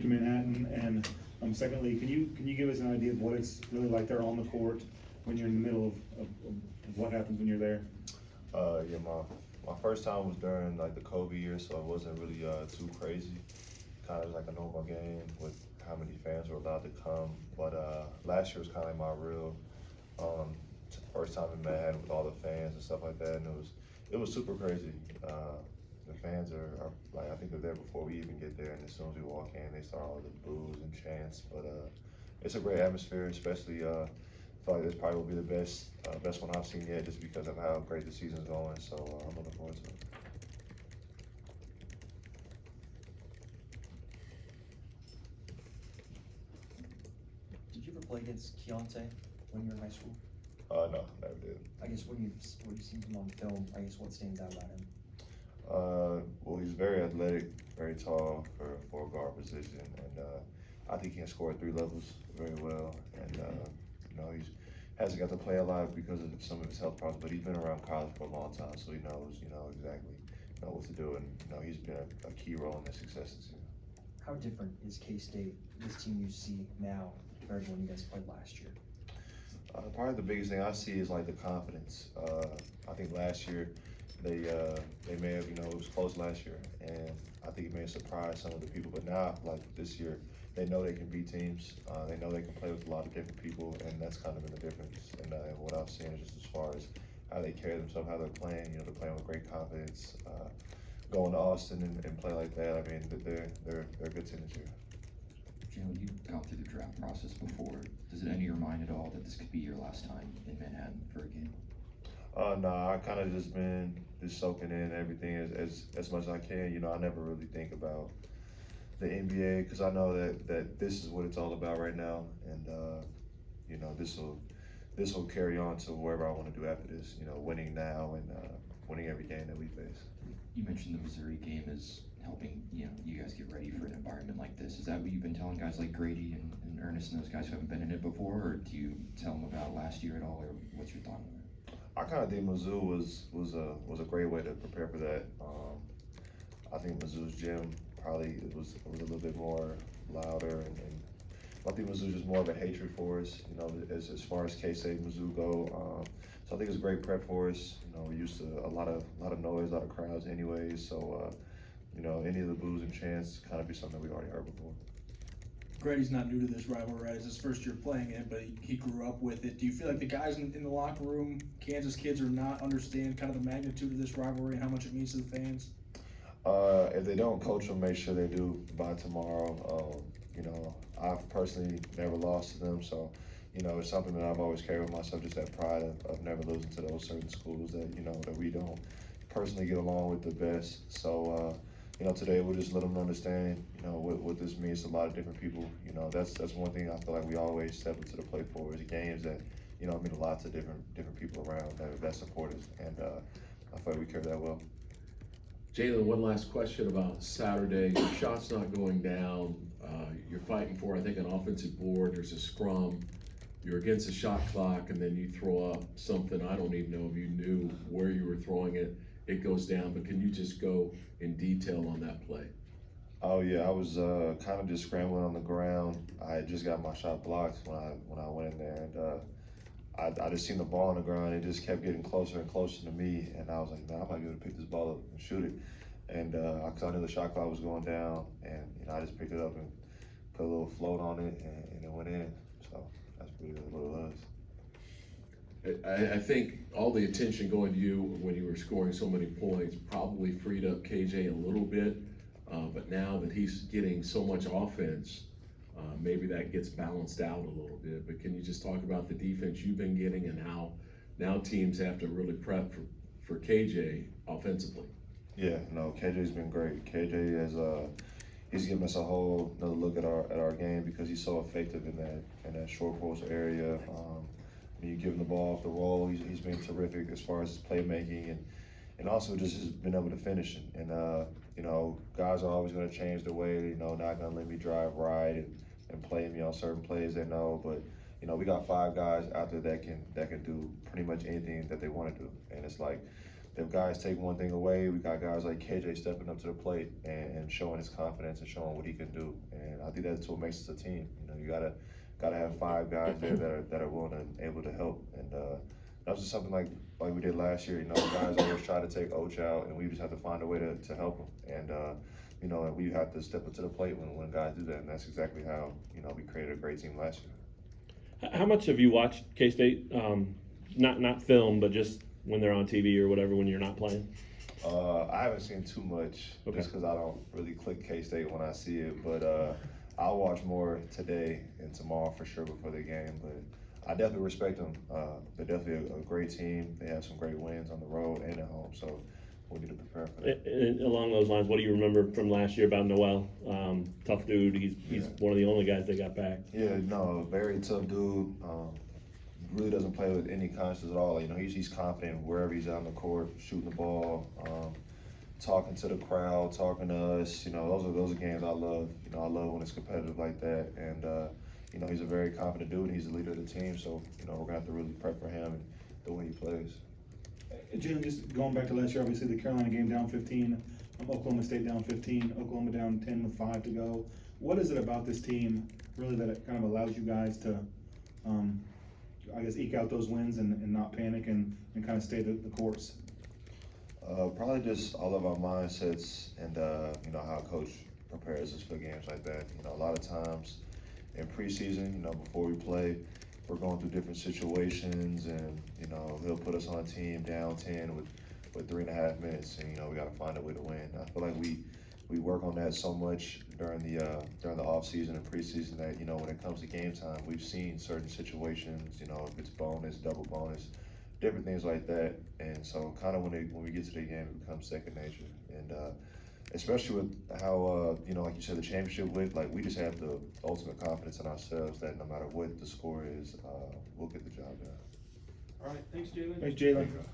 to Manhattan, and secondly, can you give us an idea of what it's really like there on the court when you're in the middle of what happens when you're there? Yeah, my first time was during like the COVID year, so it wasn't really too crazy. Kind of like a normal game with how many fans were allowed to come. But last year was kind of like my real um, first time in Manhattan with all the fans and stuff like that, and it was super crazy. The fans are like, I think they're there before we even get there, and as soon as we walk in, they start all the boos and chants. But it's a great atmosphere, especially. I feel like this probably will be the best one I've seen yet, just because of how great the season's going. So I'm looking forward to it. Did you ever play against Keontae when you were in high school? No, never did. I guess when you've seen him on film, I guess what stands out about him? Well, he's very athletic, very tall for a four guard position, and I think he can score at three levels very well. And he's hasn't got to play a lot because of some of his health problems, but he's been around college for a long time, so he knows, exactly, what to do, and he's been a key role in their success this year. How different is K-State, this team you see now, compared to when you guys played last year? Probably the biggest thing I see is like the confidence. I think last year they may have, it was close last year, and I think it may have surprised some of the people. But now, like this year, they know they can beat teams. They know they can play with a lot of different people, and that's kind of been the difference. And what I've seen is just as far as how they carry themselves, how they're playing. They're playing with great confidence. Going to Austin and play like that, I mean, they're a good team this year. Jalen, you've gone through the draft process before. Does it enter your mind at all that this could be your last time in Manhattan for a game? No, I kind of just been soaking in everything as much as I can. I never really think about the NBA because I know that this is what it's all about right now, and this will carry on to wherever I want to do after this. Winning now and winning every game that we face. You mentioned the Missouri game is helping you guys get ready for an environment like this. Is that what you've been telling guys like Grady and Ernest and those guys who haven't been in it before, or do you tell them about last year at all, or what's your thought on it? I kind of think Mizzou was a great way to prepare for that. I think Mizzou's gym probably was a little bit more louder, and I think Mizzou's just more of a hatred for us. As far as K-State and Mizzou go. So I think it's a great prep for us. We're used to a lot of noise, a lot of crowds, anyways. So any of the boos and chants kind of be something that we already heard before. Grady's not new to this rivalry, right? It's his first year playing it, but he grew up with it. Do you feel like the guys in the locker room, Kansas kids, are not understand kind of the magnitude of this rivalry and how much it means to the fans? If they don't, coach them, make sure they do by tomorrow. I've personally never lost to them, so it's something that I've always carried with myself, just that pride of never losing to those certain schools that that we don't personally get along with the best. So today we'll just let them understand what this means to a lot of different people. That's one thing I feel like we always step into the plate for is games that mean a lot to different people around that support us, and I feel like we carry that well. Jalen, one last question about Saturday. Your shot's not going down. You're fighting for, I think, an offensive board. There's a scrum. You're against the shot clock, and then you throw up something. I don't even know if you knew where you were throwing it. It goes down, but can you just go in detail on that play? Oh yeah, I was kind of just scrambling on the ground. I had just got my shot blocked when I went in there, and I just seen the ball on the ground. It just kept getting closer and closer to me, and I was like, man, I might be able to pick this ball up and shoot it. And because I knew the shot clock was going down, and I just picked it up and put a little float on it, and it went in. So that's pretty what it was. I think all the attention going to you when you were scoring so many points probably freed up KJ a little bit, but now that he's getting so much offense, maybe that gets balanced out a little bit. But can you just talk about the defense you've been getting and how now teams have to really prep for KJ offensively? Yeah, no, KJ's been great. KJ has he's given us a whole another look at our game because he's so effective in that short post area. You give him the ball off the roll, he's been terrific as far as his playmaking and also just has been able to finish. And guys are always going to change their way. Not going to let me drive right and play me on certain plays they know. But we got 5 guys out there that can do pretty much anything that they want to do. And it's like if guys take one thing away, we got guys like KJ stepping up to the plate and showing his confidence and showing what he can do. And I think that's what makes us a team. You know, you gotta have 5 guys there that are willing and able to help. And that was just something like we did last year. You know, guys always try to take Oach out, and we just have to find a way to help them. And you know, and we have to step up to the plate when guys do that. And that's exactly how, you know, we created a great team last year. How much have you watched K-State? Not film, but just when they're on TV or whatever, when you're not playing? I haven't seen too much, Okay. just because I don't really click K-State when I see it. But I'll watch more today and tomorrow for sure before the game. But I definitely respect them. They're definitely a great team. They have some great wins on the road and at home, so we need to prepare for that. And along those lines, what do you remember from last year about Noel? Tough dude. He's Yeah. one of the only guys that got back. Yeah, no, very tough dude. Really doesn't play with any conscience at all. You know, he's confident wherever he's out on the court, shooting the ball, talking to the crowd, talking to us. You know, those are games I love. You know, I love when it's competitive like that. And you know, he's a very confident dude. And he's the leader of the team. So you know, we're gonna have to really prep for him and the way he plays. Jalen, just going back to last year, obviously the Carolina game down 15, Oklahoma State down 15, Oklahoma down 10 with 5 to go. What is it about this team really that it kind of allows you guys to, I guess, eke out those wins and not panic and kind of stay the course? Probably just all of our mindsets and you know, how coach prepares us for games like that. You know, a lot of times in preseason, you know, before we play, we're going through different situations, and you know, he'll put us on a team down 10 with 3.5 minutes, and you know, we got to find a way to win. I feel like we work on that so much during the off season and preseason that, you know, when it comes to game time, we've seen certain situations, you know, if it's bonus, double bonus, different things like that. And so kind of when we get to the game, it becomes second nature. And especially with how, you know, like you said, the championship with, like, we just have the ultimate confidence in ourselves that no matter what the score is, we'll get the job done. All right, thanks, Jalen. Thanks, Jalen. Thank you.